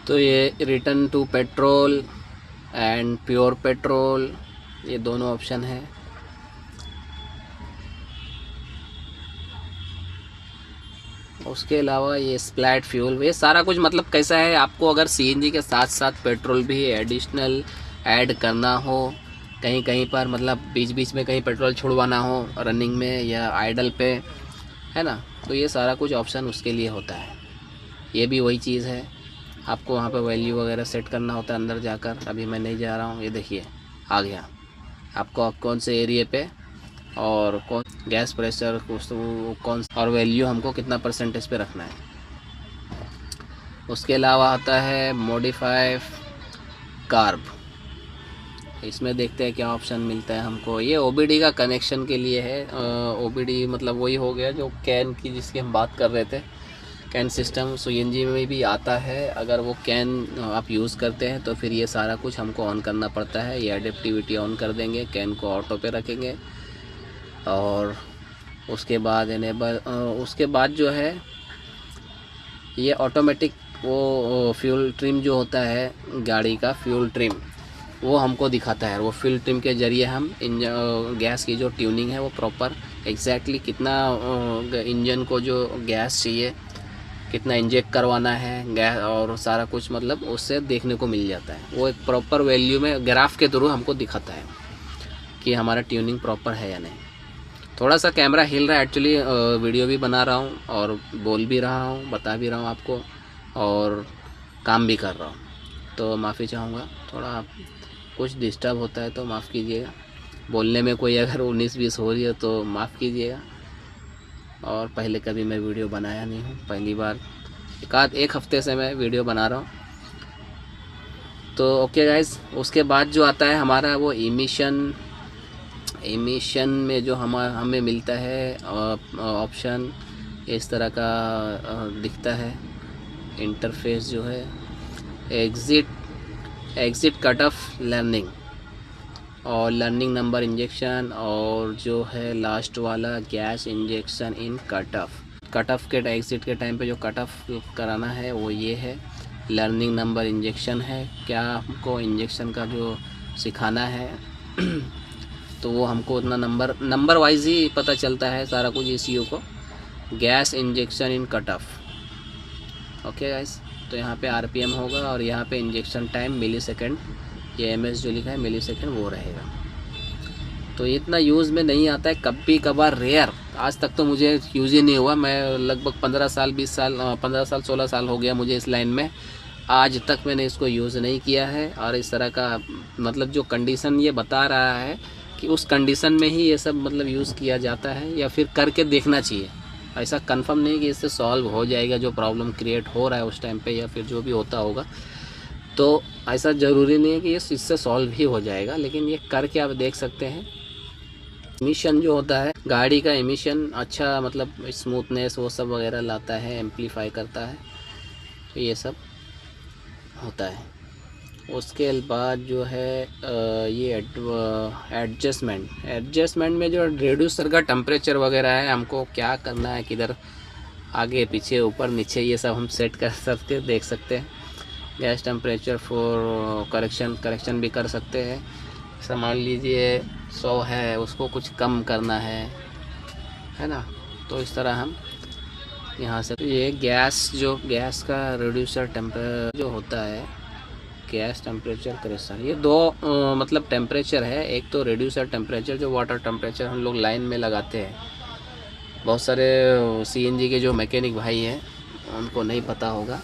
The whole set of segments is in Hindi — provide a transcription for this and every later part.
तो ये return to petrol and pure petrol, ये दोनों ऑप्शन है। उसके अलावा ये स्प्लैट फ्यूल, ये सारा कुछ मतलब कैसा है, आपको अगर सीएनजी के साथ साथ पेट्रोल भी एडिशनल ऐड करना हो, कहीं कहीं पर मतलब बीच बीच में कहीं पेट्रोल छुड़वाना हो रनिंग में या आइडल पे, है ना, तो ये सारा कुछ ऑप्शन उसके लिए होता है। ये भी वही चीज़ है, आपको वहाँ पे वैल्यू वगैरह सेट करना होता है अंदर जाकर। अभी मैं नहीं जा रहा हूँ, ये देखिए आ गया आपको कौन से एरिया पे और कौन गैस प्रेशर कौन और वैल्यू हमको कितना परसेंटेज पे रखना है। उसके अलावा आता है मॉडिफाई कार्ब, इसमें देखते हैं क्या ऑप्शन मिलता है हमको। ये ओबीडी का कनेक्शन के लिए है। ओबीडी मतलब वही हो गया जो कैन की जिसकी हम बात कर रहे थे, कैन सिस्टम सीएनजी में भी आता है। अगर वो कैन आप यूज़ करते हैं तो फिर ये सारा कुछ हमको ऑन करना पड़ता है। ये एडेप्टिविटी ऑन कर देंगे, कैन को ऑटो पे रखेंगे और उसके बाद इनेबल, उसके बाद जो है ये ऑटोमेटिक वो फ्यूल ट्रिम जो होता है गाड़ी का फ्यूल ट्रिम, वो हमको दिखाता है। वो फ्यूल ट्रिम के ज़रिए हम गैस की जो ट्यूनिंग है वो प्रॉपर एग्जैक्टली कितना इंजन को जो गैस चाहिए, कितना इंजेक्ट करवाना है गैस और सारा कुछ मतलब उससे देखने को मिल जाता है। वो एक प्रॉपर वैल्यू में ग्राफ के थ्रू हमको दिखाता है कि हमारा ट्यूनिंग प्रॉपर है या नहीं। थोड़ा सा कैमरा हिल रहा है एक्चुअली, वीडियो भी बना रहा हूँ और बोल भी रहा हूँ, बता भी रहा हूँ आपको और काम भी कर रहा हूँ, तो माफ़ी चाहूँगा। थोड़ा कुछ डिस्टर्ब होता है तो माफ़ कीजिएगा, बोलने में कोई अगर 19-20 हो रही है तो माफ़ कीजिएगा। और पहले कभी मैं वीडियो बनाया नहीं हूँ, पहली बार एक हफ्ते से मैं वीडियो बना रहा हूँ। तो ओके गाइस, उसके बाद जो आता है हमारा वो एमिशन में जो हमें मिलता है ऑप्शन इस तरह का दिखता है। इंटरफेस जो है एग्ज़िट कट ऑफ लर्निंग और लर्निंग नंबर इंजेक्शन, और जो है लास्ट वाला गैस इंजेक्शन इन कट ऑफ के एग्ज़िट के टाइम पे जो कट ऑफ कराना है वो ये है। लर्निंग नंबर इंजेक्शन है, क्या हमको इंजेक्शन का जो सिखाना है तो वो हमको उतना नंबर वाइज ही पता चलता है सारा कुछ ECU को। गैस इंजेक्शन इन कट ऑफ, ओके गाइस। तो यहाँ पे RPM होगा और यहाँ पे इंजेक्शन टाइम मिली सेकेंड, ये MS जो लिखा है मिली सेकेंड वो रहेगा। तो इतना यूज़ में नहीं आता है, कभी कभार रेयर, आज तक तो मुझे यूज़ ही नहीं हुआ। मैं लगभग 15 साल 16 साल हो गया मुझे इस लाइन में, आज तक मैंने इसको यूज़ नहीं किया है। और इस तरह का मतलब जो कंडीशन ये बता रहा है कि उस कंडीशन में ही ये सब मतलब यूज़ किया जाता है या फिर करके देखना चाहिए। ऐसा कंफर्म नहीं कि इससे सॉल्व हो जाएगा जो प्रॉब्लम क्रिएट हो रहा है उस टाइम पे या फिर जो भी होता होगा, तो ऐसा ज़रूरी नहीं है कि इससे सॉल्व ही हो जाएगा, लेकिन ये करके आप देख सकते हैं। एमिशन जो होता है गाड़ी का एमिशन अच्छा मतलब स्मूथनेस वो सब वगैरह लाता है, एम्पलीफाई करता है, तो ये सब होता है। उसके बाद जो है ये एडजस्टमेंट में जो रेड्यूसर का टेम्परेचर वगैरह है, हमको क्या करना है, किधर आगे पीछे ऊपर नीचे ये सब हम सेट कर सकते देख सकते हैं। गैस टेम्परेचर फॉर करेक्शन भी कर सकते हैं। मान लीजिए 100 है, उसको कुछ कम करना है ना, तो इस तरह हम यहाँ से ये गैस का रेड्यूसर टेम्परेचर जो होता है, गैस टेम्परेचर करेक्शन, ये दो मतलब टेम्परेचर है। एक तो रेड्यूसर टेम्परेचर जो वाटर टेम्परेचर हम लोग लाइन में लगाते हैं, बहुत सारे CNG के जो मैकेनिक भाई हैं उनको नहीं पता होगा।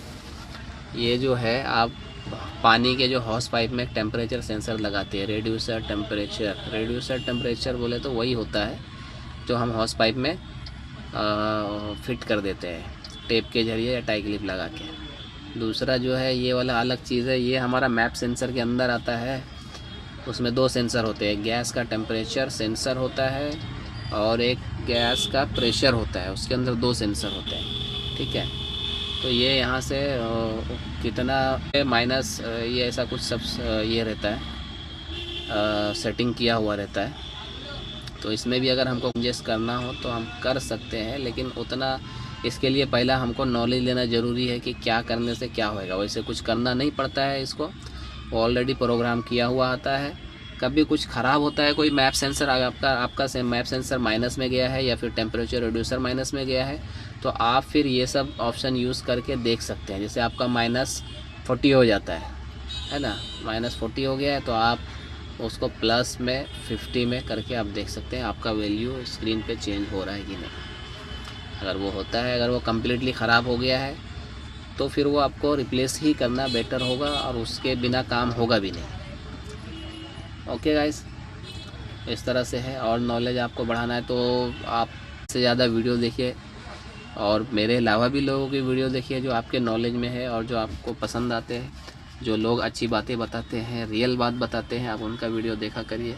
ये जो है आप पानी के जो हॉस पाइप में टेम्परेचर सेंसर लगाते हैं, रेड्यूसर टेम्परेचर बोले तो वही होता है जो हम हॉस पाइप में फिट कर देते हैं टेप के ज़रिए या टाई क्लिप लगा के। दूसरा जो है ये वाला अलग चीज़ है, ये हमारा मैप सेंसर के अंदर आता है। उसमें 2 सेंसर होते हैं, गैस का टेम्परेचर सेंसर होता है और एक गैस का प्रेशर होता है, उसके अंदर 2 सेंसर होते हैं, ठीक है। तो ये यहाँ से कितना माइनस ये ऐसा कुछ सब ये रहता है, सेटिंग किया हुआ रहता है। तो इसमें भी अगर हमको चेंजेस करना हो तो हम कर सकते हैं, लेकिन उतना इसके लिए पहला हमको नॉलेज लेना ज़रूरी है कि क्या करने से क्या होएगा। वैसे कुछ करना नहीं पड़ता है इसको, ऑलरेडी प्रोग्राम किया हुआ आता है। कभी कुछ ख़राब होता है, कोई मैप सेंसर आपका मैप सेंसर माइनस में गया है या फिर टेम्परेचर रिड्यूसर माइनस में गया है, तो आप फिर ये सब ऑप्शन यूज़ करके देख सकते हैं। जैसे आपका -40 हो जाता है ना, -40 हो गया है तो आप उसको प्लस में 50 में करके आप देख सकते हैं आपका वैल्यू स्क्रीन पे चेंज हो रहा है कि नहीं। अगर वो होता है, अगर वो कम्प्लीटली ख़राब हो गया है तो फिर वो आपको रिप्लेस ही करना बेटर होगा, और उसके बिना काम होगा भी नहीं। ओके गाइस, इस तरह से है। और नॉलेज आपको बढ़ाना है तो आप से ज़्यादा वीडियो देखिए, और मेरे अलावा भी लोगों की वीडियो देखिए जो आपके नॉलेज में है और जो आपको पसंद आते हैं। जो लोग अच्छी बातें बताते हैं, रियल बात बताते हैं, आप उनका वीडियो देखा करिए।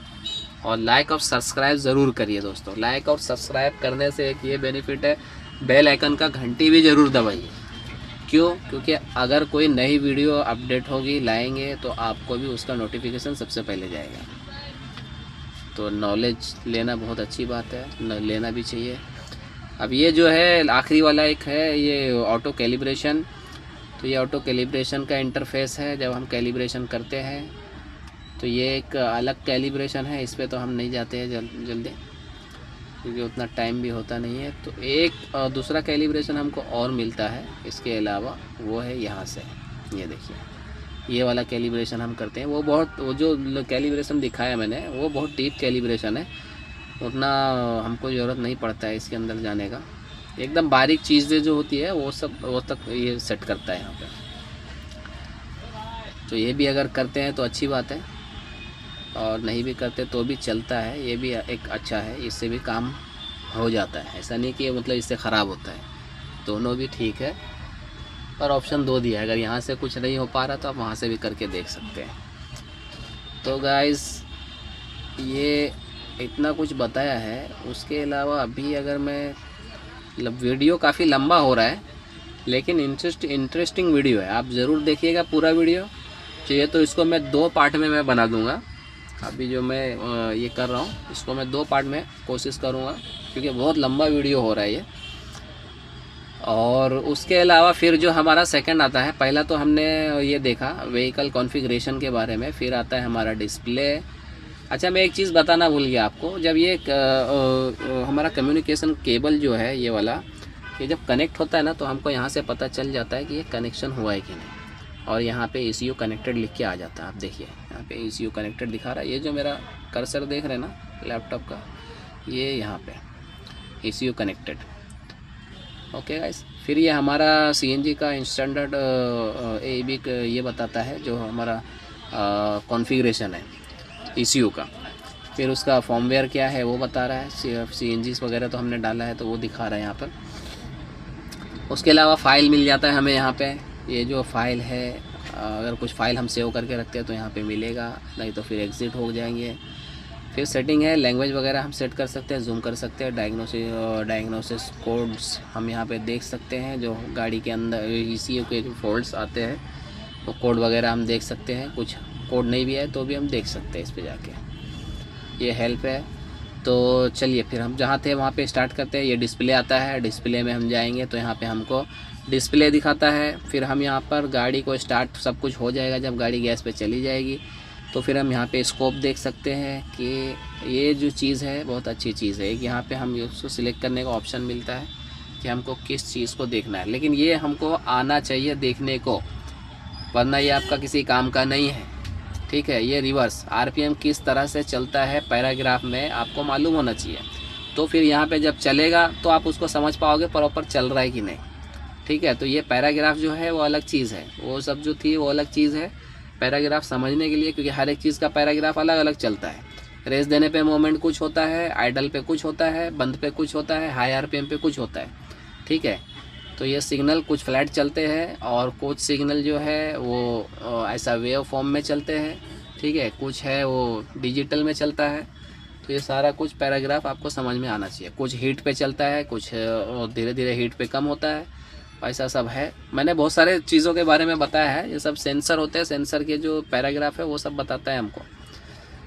और लाइक और सब्सक्राइब ज़रूर करिए दोस्तों। लाइक और सब्सक्राइब करने से एक ये बेनिफिट है, बेल आइकन का घंटी भी ज़रूर दबाइए। क्यों? क्योंकि अगर कोई नई वीडियो अपडेट होगी, लाएंगे, तो आपको भी उसका नोटिफिकेशन सबसे पहले जाएगा। तो नॉलेज लेना बहुत अच्छी बात है, लेना भी चाहिए। अब ये जो है आखिरी वाला एक है, ये ऑटो कैलिब्रेशन। तो ये ऑटो कैलिब्रेशन का इंटरफेस है। जब हम कैलिब्रेशन करते हैं तो ये एक अलग कैलिब्रेशन है, इस पर तो हम नहीं जाते हैं जल्दी, क्योंकि उतना टाइम भी होता नहीं है। तो एक दूसरा कैलिब्रेशन हमको और मिलता है इसके अलावा, वो है यहाँ से। ये देखिए, ये वाला कैलिब्रेशन हम करते हैं। वो जो कैलिब्रेशन दिखाया मैंने वो बहुत डीप कैलिब्रेशन है, उतना हमको ज़रूरत नहीं पड़ता है इसके अंदर जाने का। एकदम बारीक चीज़ें जो होती है वो तक ये सेट करता है यहाँ पे। तो ये भी अगर करते हैं तो अच्छी बात है, और नहीं भी करते तो भी चलता है। ये भी एक अच्छा है, इससे भी काम हो जाता है। ऐसा नहीं कि मतलब इससे ख़राब होता है, दोनों भी ठीक है। और ऑप्शन 2 दिया है, अगर यहाँ से कुछ नहीं हो पा रहा तो आप वहाँ से भी करके देख सकते हैं। तो गाइस, ये इतना कुछ बताया है। उसके अलावा अभी अगर मैं, मतलब वीडियो काफ़ी लंबा हो रहा है, लेकिन इंटरेस्टिंग वीडियो है, आप ज़रूर देखिएगा पूरा वीडियो। चाहिए तो इसको मैं 2 पार्ट में मैं बना दूंगा। अभी जो मैं ये कर रहा हूँ इसको मैं 2 पार्ट में कोशिश करूँगा, क्योंकि बहुत लंबा वीडियो हो रहा है ये। और उसके अलावा फिर जो हमारा सेकंड आता है, पहला तो हमने ये देखा व्हीकल कॉन्फ़िगरेशन के बारे में, फिर आता है हमारा डिस्प्ले। अच्छा, मैं एक चीज़ बताना भूल गया आपको। जब ये हमारा कम्युनिकेशन केबल जो है ये वाला, ये जब कनेक्ट होता है ना, तो हमको यहाँ से पता चल जाता है कि ये कनेक्शन हुआ है कि नहीं। और यहाँ पे ECU कनेक्टेड लिख के आ जाता है। आप देखिए यहाँ पे ECU कनेक्टेड दिखा रहा है। ये जो मेरा कर्सर देख रहे हैं ना लैपटॉप का, ये यहाँ पे ECU कनेक्टेड। ओके गाइस, फिर ये हमारा CNG का स्टैंडर्ड AEB ये बताता है, जो हमारा कॉन्फ़िगरेशन है ECU का। फिर उसका फॉर्मवेयर क्या है वो बता रहा है। CNGs वगैरह तो हमने डाला है तो वो दिखा रहा है यहाँ पर। उसके अलावा फ़ाइल मिल जाता है हमें यहाँ पे। ये जो फाइल है, अगर कुछ फ़ाइल हम सेव करके रखते हैं तो यहाँ पे मिलेगा, नहीं तो फिर एग्ज़िट हो जाएंगे। फिर सेटिंग है, लैंग्वेज वगैरह हम सेट कर सकते हैं, जूम कर सकते हैं। डायग्नोसिस कोड्स हम यहाँ पे देख सकते हैं, जो गाड़ी के अंदर ECU के जो फॉल्ट्स आते हैं वो कोड वगैरह हम देख सकते हैं। कुछ कोड नहीं भी है तो भी हम देख सकते हैं इस पर जाके। ये हेल्प है। तो चलिए फिर हम जहाँ थे वहाँ पे स्टार्ट करते हैं। ये डिस्प्ले आता है, डिस्प्ले में हम जाएंगे तो यहाँ पे हमको डिस्प्ले दिखाता है। फिर हम यहाँ पर गाड़ी को स्टार्ट सब कुछ हो जाएगा जब गाड़ी गैस पे चली जाएगी। तो फिर हम यहाँ पे स्कोप देख सकते हैं कि ये जो चीज़ है बहुत अच्छी चीज़ है। एक यहाँ पे हम उसको सिलेक्ट करने का ऑप्शन मिलता है कि हमको किस चीज़ को देखना है, लेकिन ये हमको आना चाहिए देखने को, वरना ये आपका किसी काम का नहीं है। ठीक है, ये रिवर्स RPM किस तरह से चलता है पैराग्राफ में आपको मालूम होना चाहिए। तो फिर यहाँ पे जब चलेगा तो आप उसको समझ पाओगे प्रॉपर चल रहा है कि नहीं। ठीक है, तो ये पैराग्राफ जो है वो अलग चीज़ है, वो सब जो थी वो अलग चीज़ है पैराग्राफ समझने के लिए, क्योंकि हर एक चीज़ का पैराग्राफ अलग अलग चलता है। रेस देने पे मोमेंट कुछ होता है, आइडल पे कुछ होता है, बंद पे कुछ होता है, हाई RPM पे कुछ होता है। ठीक है, तो ये सिग्नल कुछ फ्लैट चलते हैं और कुछ सिग्नल जो है वो ऐसा वेव फॉर्म में चलते हैं। ठीक है, कुछ है वो डिजिटल में चलता है। तो ये सारा कुछ पैराग्राफ आपको समझ में आना चाहिए। कुछ हीट पे चलता है, कुछ धीरे धीरे हीट पे कम होता है, ऐसा सब है। मैंने बहुत सारे चीज़ों के बारे में बताया है। ये सब सेंसर होते हैं, सेंसर के जो पैराग्राफ है वो सब बताता है हमको।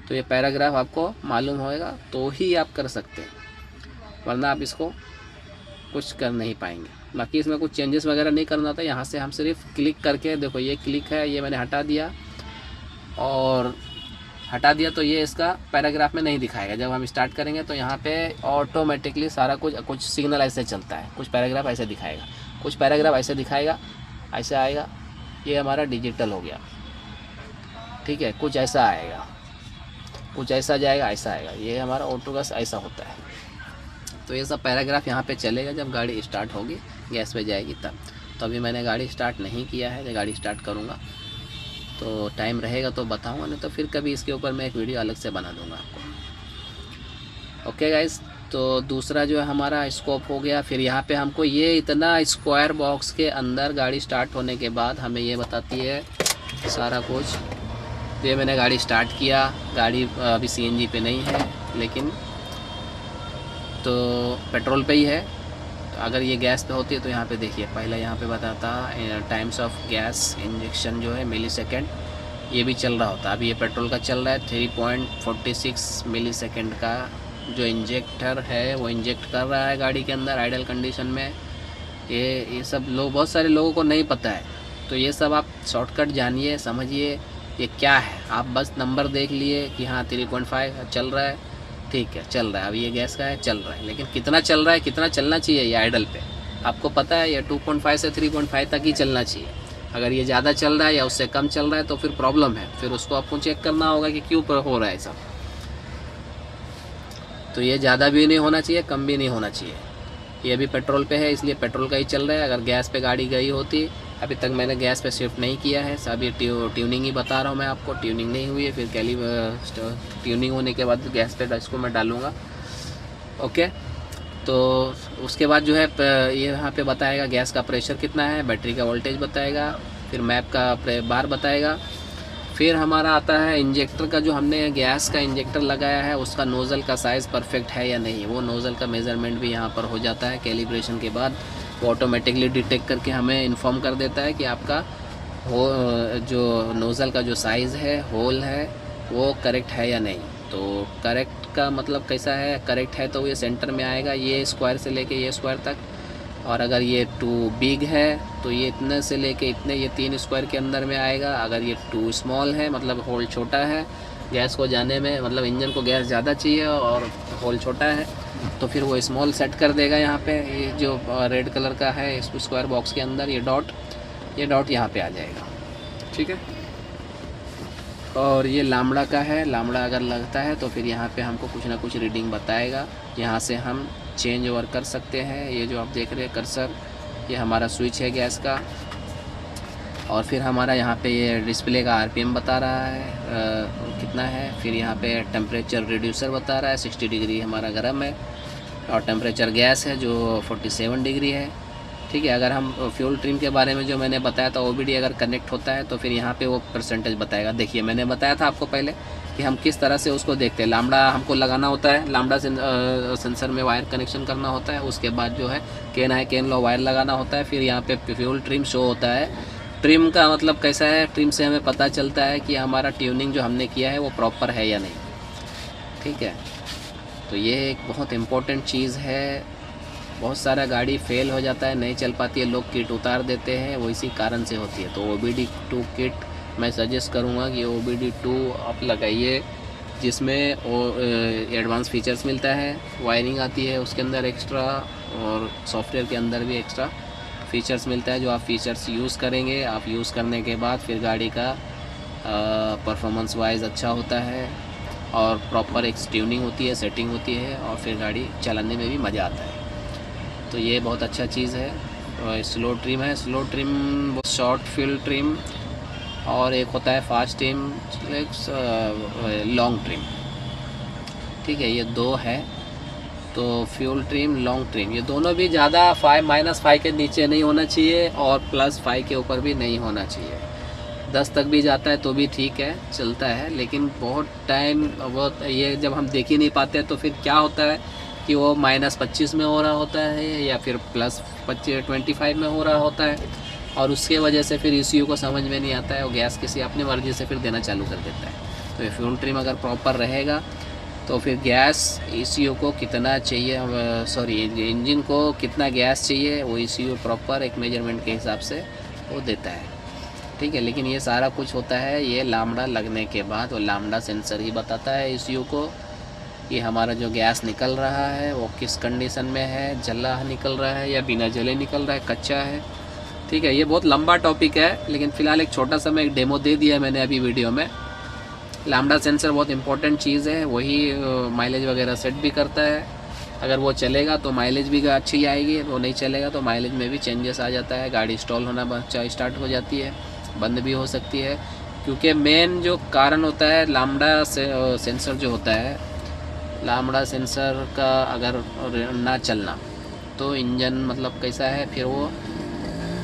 तो ये पैराग्राफ आपको मालूम होएगा तो ही आप कर सकते हैं, वरना आप इसको कुछ कर नहीं पाएंगे। बाकी इसमें कुछ चेंजेस वगैरह नहीं करना होता। यहाँ से हम सिर्फ क्लिक करके, देखो ये क्लिक है, ये मैंने हटा दिया और हटा दिया तो ये इसका पैराग्राफ में नहीं दिखाएगा। जब हम स्टार्ट करेंगे तो यहाँ पे ऑटोमेटिकली सारा कुछ सिग्नल ऐसे चलता है, कुछ पैराग्राफ ऐसे दिखाएगा, कुछ पैराग्राफ ऐसे दिखाएगा, ऐसे आएगा, ये हमारा डिजिटल हो गया, ठीक है। कुछ ऐसा आएगा, कुछ ऐसा जाएगा, ऐसा आएगा, ये हमारा ऑटोगैस ऐसा होता है। तो ये सब पैराग्राफ यहाँ पे चलेगा जब गाड़ी स्टार्ट होगी, गैस पे जाएगी तब। तो अभी मैंने गाड़ी स्टार्ट नहीं किया है, जब गाड़ी स्टार्ट करूँगा तो टाइम रहेगा तो बताऊँगा, नहीं तो फिर कभी इसके ऊपर मैं एक वीडियो अलग से बना दूँगा आपको। ओके गाइस, तो दूसरा जो है हमारा स्कोप हो गया। फिर यहाँ पे हमको ये इतना स्क्वायर बॉक्स के अंदर गाड़ी स्टार्ट होने के बाद हमें ये बताती है सारा कुछ। तो ये मैंने गाड़ी स्टार्ट किया, गाड़ी अभी CNG पे नहीं है लेकिन तो पेट्रोल पे ही है। तो अगर ये गैस पे होती है तो यहाँ पे देखिए, पहले यहाँ पे बताता टाइम्स ऑफ गैस इंजेक्शन जो है मिलीसेकंड, ये भी चल रहा होता। अभी ये पेट्रोल का चल रहा है, 3.46 मिलीसेकंड का जो इंजेक्टर है वो इंजेक्ट कर रहा है गाड़ी के अंदर आइडल कंडीशन में। ये सब लोग, बहुत सारे लोगों को नहीं पता है, तो ये सब आप शॉर्टकट जानिए, समझिए ये क्या है। आप बस नंबर देख लिए कि हाँ 3.5 चल रहा है, ठीक है चल रहा है, अब ये गैस का है चल रहा है, लेकिन कितना चल रहा है, कितना चलना चाहिए ये आइडल पे आपको पता है। ये 2.5 से 3.5 तक ही चलना चाहिए। अगर ये ज़्यादा चल रहा है या उससे कम चल रहा है तो फिर प्रॉब्लम है, फिर उसको आपको चेक करना होगा कि क्यों हो रहा है सब। तो ये ज़्यादा भी नहीं होना चाहिए, कम भी नहीं होना चाहिए। ये अभी पेट्रोल पे है इसलिए पेट्रोल का ही चल रहा है। अगर गैस पे गाड़ी गई होती, अभी तक मैंने गैस पे शिफ्ट नहीं किया है, अभी ट्यूनिंग ही बता रहा हूँ मैं आपको। ट्यूनिंग नहीं हुई है, फिर ट्यूनिंग होने के बाद गैस पे इसको मैं डालूँगा। ओके, तो उसके बाद जो है ये यहाँ पे बताएगा गैस का प्रेशर कितना है, बैटरी का वोल्टेज बताएगा, फिर मैप का बार बताएगा। फिर हमारा आता है इंजेक्टर का, जो हमने गैस का इंजेक्टर लगाया है उसका नोज़ल का साइज़ परफेक्ट है या नहीं, वो नोज़ल का मेज़रमेंट भी यहाँ पर हो जाता है। कैलिब्रेशन के बाद वो ऑटोमेटिकली डिटेक्ट करके हमें इन्फॉर्म कर देता है कि आपका जो नोज़ल का जो साइज़ है, होल है, वो करेक्ट है या नहीं। तो करेक्ट का मतलब कैसा है, करेक्ट है तो ये सेंटर में आएगा, ये स्क्वायर से लेके ये स्क्वायर तक। और अगर ये टू बिग है तो ये इतने से लेके इतने, ये 3 स्क्वायर के अंदर में आएगा। अगर ये टू स्मॉल है मतलब होल छोटा है, गैस को जाने में मतलब इंजन को गैस ज़्यादा चाहिए और होल छोटा है, तो फिर वो स्मॉल सेट कर देगा यहाँ पे। ये जो रेड कलर का है इस स्क्वायर बॉक्स के अंदर ये डॉट यहाँ पे आ जाएगा, ठीक है। और ये लामड़ा का है, लामड़ा अगर लगता है तो फिर यहाँ पे हमको कुछ ना कुछ रीडिंग बताएगा। यहाँ से हम चेंज ओवर कर सकते हैं। ये जो आप देख रहे हैं कर्सर, ये हमारा स्विच है गैस का। और फिर हमारा यहाँ पे ये डिस्प्ले का RPM बता रहा है कितना है। फिर यहाँ पे टेम्परेचर रिड्यूसर बता रहा है, 60 डिग्री हमारा गर्म है। और टेम्परेचर गैस है जो 47 डिग्री है, ठीक है। अगर हम फ्यूल ट्रिम के बारे में जो मैंने बताया था, OBD अगर कनेक्ट होता है तो फिर यहाँ पे वो परसेंटेज बताएगा। देखिए मैंने बताया था आपको पहले कि हम किस तरह से उसको देखते हैं। लामड़ा हमको लगाना होता है, लामड़ा सेंसर में वायर कनेक्शन करना होता है। उसके बाद जो है केन लो वायर लगाना होता है। फिर यहाँ पे फ्यूल ट्रिम शो होता है। ट्रिम का मतलब कैसा है, ट्रिम से हमें पता चलता है कि हमारा ट्यूनिंग जो हमने किया है वो प्रॉपर है या नहीं, ठीक है। तो ये एक बहुत इम्पोर्टेंट चीज़ है। बहुत सारा गाड़ी फेल हो जाता है, नहीं चल पाती है, लोग किट उतार देते हैं, वो इसी कारण से होती है। तो OBD2 किट मैं सजेस्ट करूँगा कि OBD2 आप लगाइए, जिसमें एडवांस फीचर्स मिलता है, वायरिंग आती है उसके अंदर एक्स्ट्रा, और सॉफ्टवेयर के अंदर भी एक्स्ट्रा फीचर्स मिलता है। जो आप फीचर्स यूज़ करेंगे, आप यूज़ करने के बाद फिर गाड़ी का परफॉर्मेंस वाइज अच्छा होता है और प्रॉपर एक ट्यूनिंग होती है, सेटिंग होती है, और फिर गाड़ी चलाने में भी मज़ा आता है। तो ये बहुत अच्छा चीज़ है। स्लो ट्रिम है, slow trim short fuel trim, और एक होता है फास्ट ट्रिम, लॉन्ग ट्रिम, ठीक है। ये 2 है। तो फ्यूल ट्रिम, लॉन्ग ट्रिम, ये दोनों भी ज़्यादा -5 के नीचे नहीं होना चाहिए और +5 के ऊपर भी नहीं होना चाहिए। 10 तक भी जाता है तो भी ठीक है, चलता है। लेकिन बहुत टाइम बहुत ये जब हम देख ही नहीं पाते तो फिर क्या होता है कि वो -25 में हो रहा होता है या फिर +25 में हो रहा होता है, और उसके वजह से फिर ECU को समझ में नहीं आता है, वो गैस किसी अपनी मर्ज़ी से फिर देना चालू कर देता है। तो ये फ्यूल ट्रिम अगर प्रॉपर रहेगा तो फिर गैस ECU को कितना चाहिए, सॉरी इंजन को कितना गैस चाहिए वो ECU प्रॉपर एक मेजरमेंट के हिसाब से वो देता है, ठीक है। लेकिन ये सारा कुछ होता है ये लामड़ा लगने के बाद, वो लामड़ा सेंसर ही बताता है ECU को कि हमारा जो गैस निकल रहा है वो किस कंडीशन में है, जला निकल रहा है या बिना जले निकल रहा है, कच्चा है, ठीक है। ये बहुत लंबा टॉपिक है, लेकिन फ़िलहाल एक छोटा सा मैं एक डेमो दे दिया मैंने अभी वीडियो में। लामड़ा सेंसर बहुत इंपॉर्टेंट चीज़ है, वही माइलेज वगैरह सेट भी करता है। अगर वो चलेगा तो माइलेज भी अच्छी आएगी, वो नहीं चलेगा तो माइलेज में भी चेंजेस आ जाता है, गाड़ी स्टॉल होना स्टार्ट हो जाती है, बंद भी हो सकती है। क्योंकि मेन जो कारण होता है लामड़ा सेंसर जो होता है, लामड़ा सेंसर का अगर ना चलना तो इंजन मतलब कैसा है, फिर वो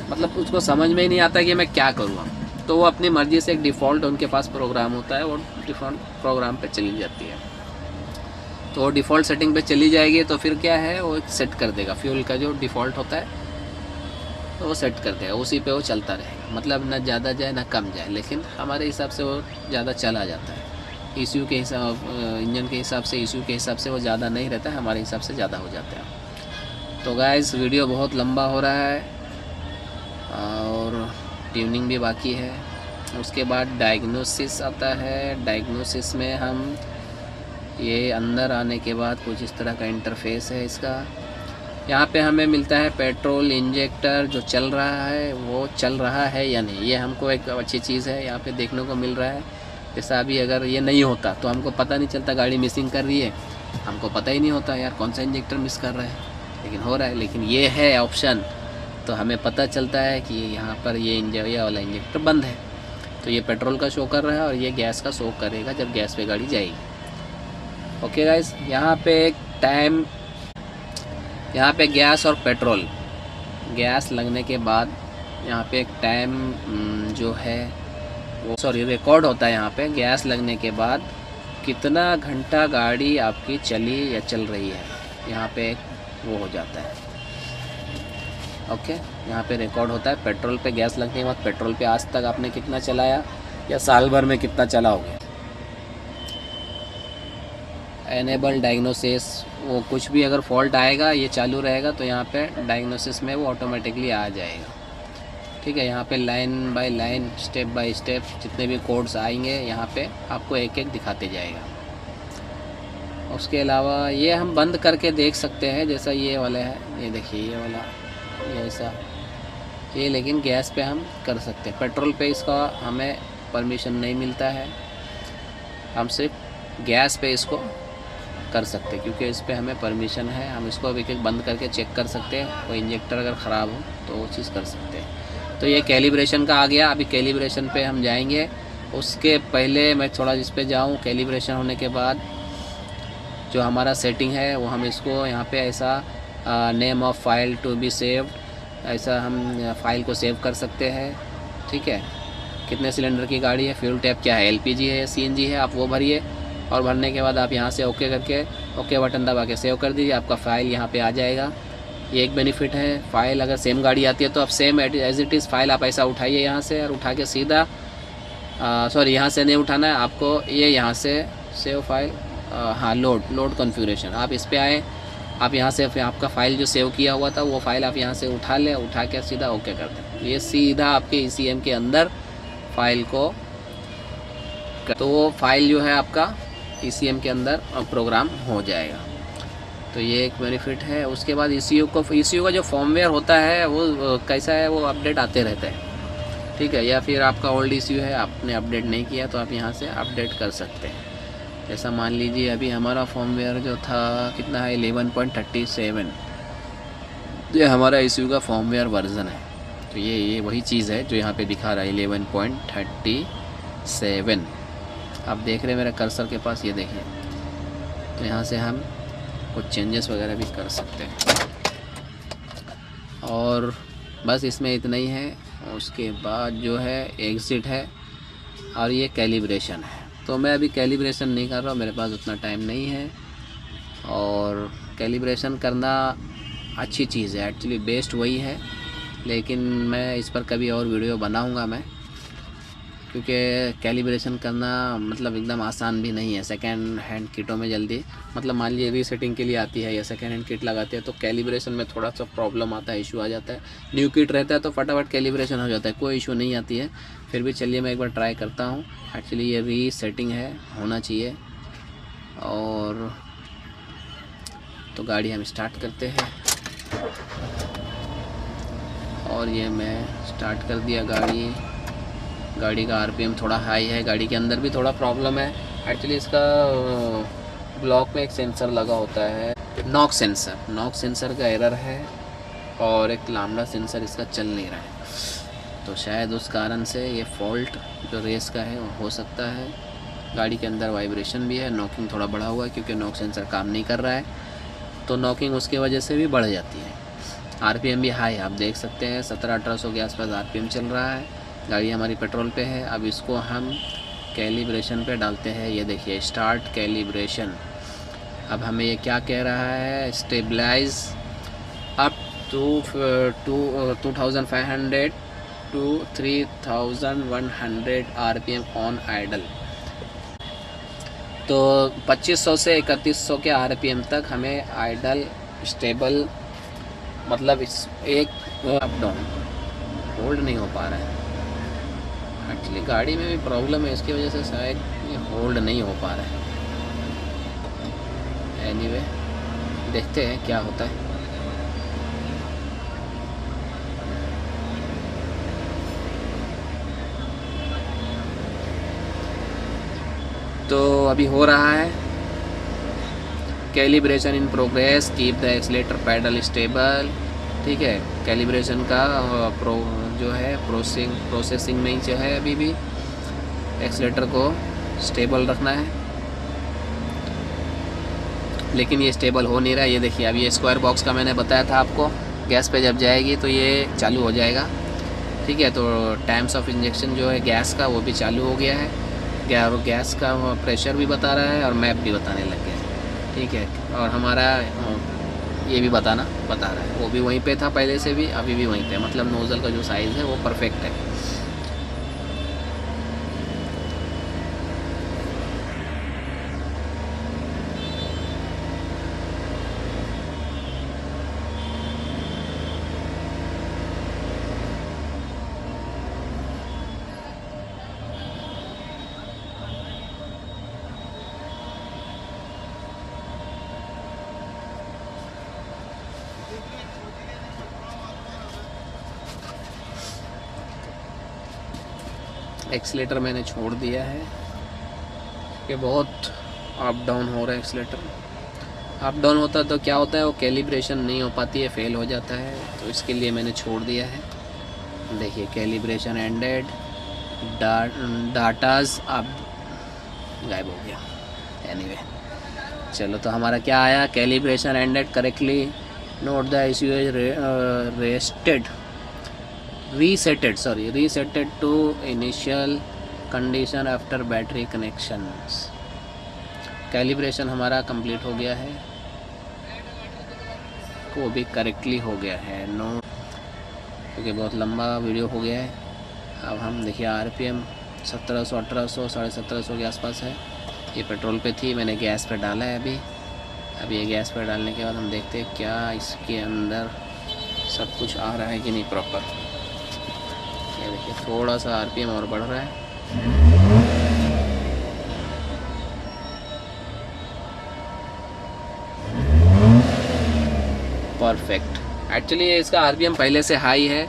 मतलब उसको समझ में ही नहीं आता कि मैं क्या करूँ। तो वो अपनी मर्ज़ी से एक डिफ़ॉल्ट उनके पास प्रोग्राम होता है, वो डिफ़ॉल्ट प्रोग्राम पे चली जाती है। तो वो डिफ़ॉल्ट सेटिंग पे चली जाएगी तो फिर क्या है वो सेट कर देगा, फ्यूल का जो डिफ़ॉल्ट होता है तो वो सेट कर देगा, उसी पे वो चलता रहेगा। मतलब ना ज़्यादा जाए ना कम जाए, लेकिन हमारे हिसाब से वो ज़्यादा चला जाता है। ECU के हिसाब, इंजन के हिसाब से ECU के हिसाब से वो ज़्यादा नहीं रहता है, हमारे हिसाब से ज़्यादा हो जाता है। तो गाइस वीडियो बहुत लंबा हो रहा है और ट्यूनिंग भी बाकी है। उसके बाद डायग्नोसिस आता है। डायग्नोसिस में हम ये अंदर आने के बाद कुछ इस तरह का इंटरफेस है इसका। यहाँ पे हमें मिलता है पेट्रोल इंजेक्टर जो चल रहा है वो चल रहा है या नहीं, ये हमको एक अच्छी चीज़ है यहाँ पे देखने को मिल रहा है। जैसा अभी अगर ये नहीं होता तो हमको पता नहीं चलता गाड़ी मिसिंग कर रही है, हमको पता ही नहीं होता यार कौन सा इंजेक्टर मिस कर रहा है, लेकिन हो रहा है। लेकिन ये है ऑप्शन तो हमें पता चलता है कि यहाँ पर ये वाला इंजेक्टर बंद है, तो ये पेट्रोल का शो कर रहा है और ये गैस का शो करेगा जब गैस पे गाड़ी जाएगी। ओके गाइस, यहाँ पे एक टाइम, यहाँ पे गैस और पेट्रोल, गैस लगने के बाद यहाँ पे एक टाइम जो है वो सॉरी रिकॉर्ड होता है। यहाँ पे गैस लगने के बाद कितना घंटा गाड़ी आपकी चली या चल रही है, यहाँ पे एक वो हो जाता है। ओके, यहाँ पे रिकॉर्ड होता है पेट्रोल पे गैस लगने के बाद, पेट्रोल पे आज तक आपने कितना चलाया या साल भर में कितना चलाओगे। एनेबल डायग्नोसिस, वो कुछ भी अगर फॉल्ट आएगा ये चालू रहेगा तो यहाँ पे डायग्नोसिस में वो ऑटोमेटिकली आ जाएगा, ठीक है। यहाँ पे line by line, step by step जितने भी कोड्स आएंगे यहाँ पे आपको एक एक दिखाते जाएगा। उसके अलावा ये हम बंद करके देख सकते हैं, जैसा ये वाला है, ये देखिए ये वाला, ये ऐसा, ये लेकिन गैस पे हम कर सकते हैं। पेट्रोल पे इसका हमें परमिशन नहीं मिलता है, हम सिर्फ गैस पे इसको कर सकते हैं क्योंकि इस पे हमें परमिशन है। हम इसको अभी एक बंद करके चेक कर सकते हैं, कोई इंजेक्टर अगर ख़राब हो तो वो चीज़ कर सकते हैं। तो ये कैलिब्रेशन का आ गया। अभी कैलिब्रेशन पे हम जाएंगे, उसके पहले मैं थोड़ा इस पे जाऊँ। कैलिब्रेशन होने के बाद जो हमारा सेटिंग है वो हम इसको यहाँ पे ऐसा name of file to be saved, ऐसा हम फाइल को सेव कर सकते हैं, ठीक है। कितने सिलेंडर की गाड़ी है, फ्यूल टाइप क्या है, LPG है या CNG है, आप वो भरिए और भरने के बाद आप यहाँ से ओके करके ओके बटन दबा के सेव कर दीजिए, आपका फ़ाइल यहाँ पे आ जाएगा। ये एक बेनिफिट है। फ़ाइल अगर सेम गाड़ी आती है तो आप same as it is file आप ऐसा उठाइए यहाँ से और उठा के सीधा सॉरी यहाँ से नहीं उठाना है आपको, ये यहाँ से सेव फाइल, हाँ लोड कॉन्फ़िगरेशन, आप इस पर आए, आप यहाँ से आपका फ़ाइल जो सेव किया हुआ था वो फ़ाइल आप यहाँ से उठा लें, उठा के सीधा ओके कर दें, ये सीधा आपके ECM के अंदर फ़ाइल को, तो वो फाइल जो है आपका ECM के अंदर प्रोग्राम हो जाएगा। तो ये एक बेनिफिट है। उसके बाद ECU का जो फॉर्मवेयर होता है वो कैसा है, वो अपडेट आते रहता है, ठीक है। या फिर आपका ओल्ड ECU है, आपने अपडेट नहीं किया तो आप यहाँ से अपडेट कर सकते हैं। जैसा मान लीजिए अभी हमारा फॉर्मवेयर जो था कितना है 11.37, ये हमारा ECU का फॉर्मवेयर वर्जन है। तो ये वही चीज़ है जो यहाँ पे दिखा रहा है 11.37, आप देख रहे हैं मेरे कर्सर के पास, ये देखिए। तो यहाँ से हम कुछ चेंजेस वगैरह भी कर सकते हैं और बस इसमें इतना ही है। उसके बाद जो है एग्ज़िट है और ये कैलिब्रेशन है। तो मैं अभी कैलिब्रेशन नहीं कर रहा हूँ, मेरे पास उतना टाइम नहीं है। और कैलिब्रेशन करना अच्छी चीज़ है, एक्चुअली बेस्ट वही है, लेकिन मैं इस पर कभी और वीडियो बनाऊँगा मैं। क्योंकि कैलिब्रेशन करना मतलब एकदम आसान भी नहीं है सेकेंड हैंड किटों में जल्दी। मतलब मान लीजिए रीसेटिंग के लिए आती है या सेकेंड हैंड किट लगाते हैं तो कैलिब्रेशन में थोड़ा सा प्रॉब्लम आता है, इशू आ जाता है। न्यू किट रहता है तो फटाफट कैलिब्रेशन हो जाता है, कोई इशू नहीं आती है। फिर भी चलिए मैं एक बार ट्राई करता हूँ। एक्चुअली ये रीसेटिंग है, होना चाहिए। और तो गाड़ी हम स्टार्ट करते हैं और ये मैं स्टार्ट कर दिया गाड़ी का आरपीएम थोड़ा हाई है। गाड़ी के अंदर भी थोड़ा प्रॉब्लम है। एक्चुअली इसका ब्लॉक में एक सेंसर लगा होता है, नॉक सेंसर का एरर है और एक लैम्डा सेंसर इसका चल नहीं रहा है। तो शायद उस कारण से ये फॉल्ट जो रेस का है हो सकता है। गाड़ी के अंदर वाइब्रेशन भी है, नॉकिंग थोड़ा बढ़ा हुआ है क्योंकि नॉक सेंसर काम नहीं कर रहा है, तो नॉकिंग उसकी वजह से भी बढ़ जाती है। आरपीएम भी हाई आप देख सकते हैं, 1700-1800 के आसपास आरपीएम चल रहा है। गाड़ी हमारी पेट्रोल पे है। अब इसको हम कैलिब्रेशन पे डालते हैं। ये देखिए स्टार्ट कैलिब्रेशन। अब हमें ये क्या कह रहा है, stabilize up to 2500 to 3100 RPM on idle. तो 2500 से 3100 के आरपीएम तक हमें आइडल स्टेबल, मतलब इस एक अप डाउन होल्ड नहीं हो पा रहा है। एक्चुअली गाड़ी में भी प्रॉब्लम है, इसकी वजह से शायद ये होल्ड नहीं हो पा रहा है। एनीवे देखते हैं क्या होता है। तो अभी हो रहा है calibration in progress, keep the accelerator pedal stable. ठीक है, कैलिब्रेशन का जो है प्रोसेसिंग में ही जो है, अभी भी एक्सीलेटर को स्टेबल रखना है, लेकिन ये स्टेबल हो नहीं रहा है। ये देखिए अभी ये स्क्वायर बॉक्स का मैंने बताया था आपको, गैस पे जब जाएगी तो ये चालू हो जाएगा। ठीक है, तो टाइम्स ऑफ इंजेक्शन जो है गैस का वो भी चालू हो गया है। गैस का प्रेशर भी बता रहा है और मैप भी बताने लग गया है। ठीक है, और हमारा ये भी बता रहा है, वो भी वहीं पे था पहले से भी, अभी भी वहीं पे, मतलब नोज़ल का जो साइज़ है वो परफेक्ट है। एक्सीलेटर मैंने छोड़ दिया है कि बहुत अप डाउन हो रहा है एक्सीलेटर। अप डाउन होता है तो क्या होता है, वो कैलिब्रेशन नहीं हो पाती है, फेल हो जाता है, तो इसके लिए मैंने छोड़ दिया है। देखिए कैलिब्रेशन एंडेड, डाटाज अब गायब हो गया। एनीवे चलो, तो हमारा क्या आया, calibration ended correctly, note the issue is resetted to initial condition after battery connections। Calibration हमारा कंप्लीट हो गया है, वो भी करेक्टली हो गया है। नो, क्योंकि बहुत लंबा वीडियो हो गया है। अब हम देखिए आरपीएम 1700, 1800, 1750 के आसपास है। ये पेट्रोल पे थी, मैंने गैस पे डाला है अभी ये गैस पे डालने के बाद हम देखते हैं क्या इसके अंदर सब कुछ आ रहा है कि नहीं प्रॉपर। ये देखिए थोड़ा सा आरपीएम और बढ़ रहा है। परफेक्ट। एक्चुअली इसका आरपीएम पहले से हाई है,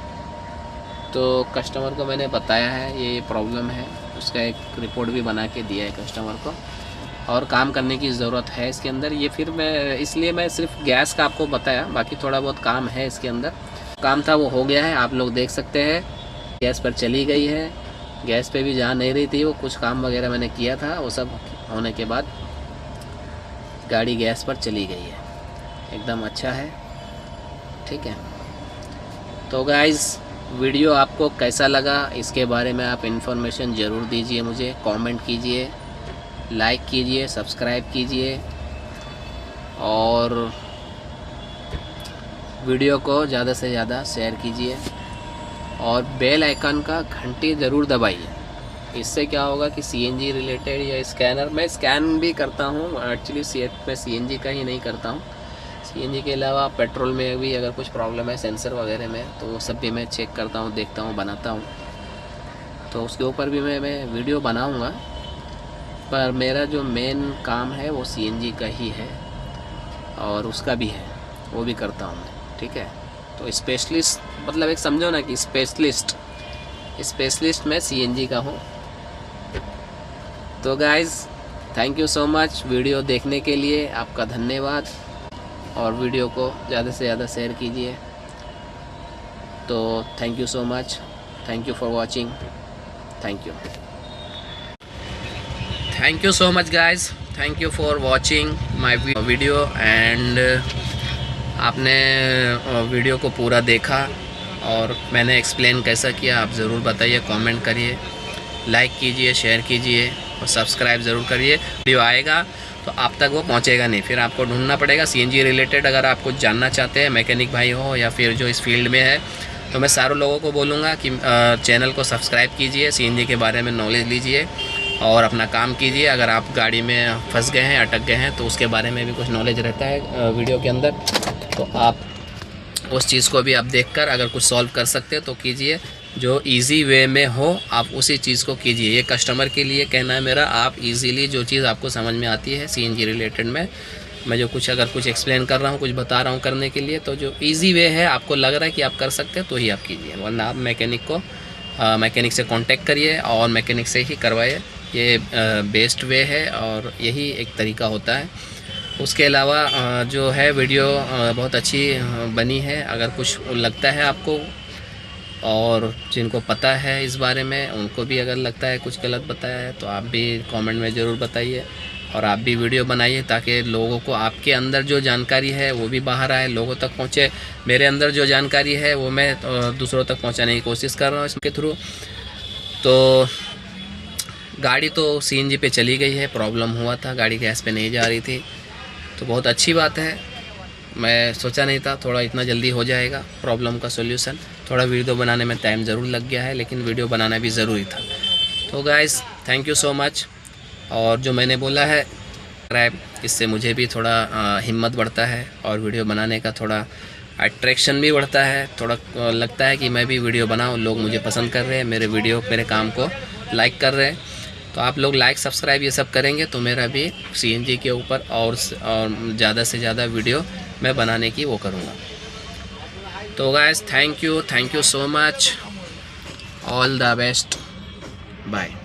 तो कस्टमर को मैंने बताया है ये प्रॉब्लम है, उसका एक रिपोर्ट भी बना के दिया है कस्टमर को, और काम करने की ज़रूरत है इसके अंदर। ये फिर इसलिए मैं सिर्फ गैस का आपको बताया, बाकी थोड़ा बहुत काम है इसके अंदर। काम था वो हो गया है, आप लोग देख सकते हैं। गैस पर चली गई है, गैस पे भी जा नहीं रही थी, वो कुछ काम वगैरह मैंने किया था, वो सब होने के बाद गाड़ी गैस पर चली गई है, एकदम अच्छा है। ठीक है, तो गाइज़ वीडियो आपको कैसा लगा इसके बारे में आप इन्फॉर्मेशन ज़रूर दीजिए मुझे, कमेंट कीजिए, लाइक कीजिए, सब्सक्राइब कीजिए और वीडियो को ज़्यादा से ज़्यादा शेयर कीजिए और बेल आइकन का घंटी ज़रूर दबाइए इससे क्या होगा कि सीएनजी रिलेटेड या स्कैनर, मैं स्कैन भी करता हूँ एक्चुअली, मैं सीएनजी का ही नहीं करता हूँ, सीएनजी के अलावा पेट्रोल में भी अगर कुछ प्रॉब्लम है सेंसर वगैरह में तो वो सब भी मैं चेक करता हूँ, देखता हूँ, बनाता हूँ। तो उसके ऊपर भी मैं वीडियो बनाऊँगा, पर मेरा जो मेन काम है वो सीएनजी का ही है और उसका भी है, वो भी करता हूँ मैं, ठीक है। तो स्पेशलिस्ट मतलब एक समझो ना कि स्पेशलिस्ट मैं सीएनजी का हूँ। तो guys thank you so much video देखने के लिए, आपका धन्यवाद, और वीडियो को ज़्यादा से ज़्यादा शेयर कीजिए। तो thank you so much, thank you for watching, thank you so much guys, thank you for watching my video. And आपने वीडियो को पूरा देखा और मैंने एक्सप्लेन कैसा किया आप ज़रूर बताइए, कमेंट करिए, लाइक कीजिए, शेयर कीजिए और सब्सक्राइब ज़रूर करिए। वीडियो आएगा तो आप तक वो पहुंचेगा नहीं, फिर आपको ढूंढना पड़ेगा। सीएनजी रिलेटेड अगर आप कुछ जानना चाहते हैं, मैकेनिक भाई हो या फिर जो इस फील्ड में है, तो मैं सारे लोगों को बोलूँगा कि चैनल को सब्सक्राइब कीजिए, सीएनजी के बारे में नॉलेज लीजिए और अपना काम कीजिए। अगर आप गाड़ी में फंस गए हैं, अटक गए हैं, तो उसके बारे में भी कुछ नॉलेज रहता है वीडियो के अंदर, तो आप उस चीज़ को भी आप देखकर अगर कुछ सॉल्व कर सकते हैं तो कीजिए। जो इजी वे में हो आप उसी चीज़ को कीजिए। ये कस्टमर के लिए कहना है मेरा, आप इजीली जो चीज़ आपको समझ में आती है सीएनजी रिलेटेड में, मैं जो कुछ अगर कुछ एक्सप्लेन कर रहा हूँ, कुछ बता रहा हूँ करने के लिए, तो जो इजी वे है आपको लग रहा है कि आप कर सकते हैं तो ही आप कीजिए, वरना आप मैकेनिक से कांटेक्ट करिए और मैकेनिक से ही करवाइए। ये बेस्ट वे है और यही एक तरीका होता है। उसके अलावा जो है वीडियो बहुत अच्छी बनी है। अगर कुछ लगता है आपको और जिनको पता है इस बारे में उनको भी अगर लगता है कुछ गलत बताया है तो आप भी कमेंट में ज़रूर बताइए और आप भी वीडियो बनाइए, ताकि लोगों को आपके अंदर जो जानकारी है वो भी बाहर आए, लोगों तक पहुँचे। मेरे अंदर जो जानकारी है वो मैं दूसरों तक पहुँचाने की कोशिश कर रहा हूँ इसके थ्रू। तो गाड़ी तो सीएनजी पे चली गई है, प्रॉब्लम हुआ था, गाड़ी गैस पे नहीं जा रही थी, तो बहुत अच्छी बात है। मैं सोचा नहीं था थोड़ा इतना जल्दी हो जाएगा प्रॉब्लम का सॉल्यूशन। थोड़ा वीडियो बनाने में टाइम ज़रूर लग गया है, लेकिन वीडियो बनाना भी ज़रूरी था। तो guys thank you so much. और जो मैंने बोला है सब्सक्राइब, इससे मुझे भी थोड़ा हिम्मत बढ़ता है और वीडियो बनाने का थोड़ा अट्रैक्शन भी बढ़ता है। थोड़ा लगता है कि मैं भी वीडियो बनाऊँ, लोग मुझे पसंद कर रहे हैं, मेरे वीडियो मेरे काम को लाइक कर रहे हैं। तो आप लोग लाइक सब्सक्राइब ये सब करेंगे तो मेरा भी सीएनजी के ऊपर और ज़्यादा से ज़्यादा वीडियो मैं बनाने की वो करूँगा। तो guys thank you so much, all the best, bye.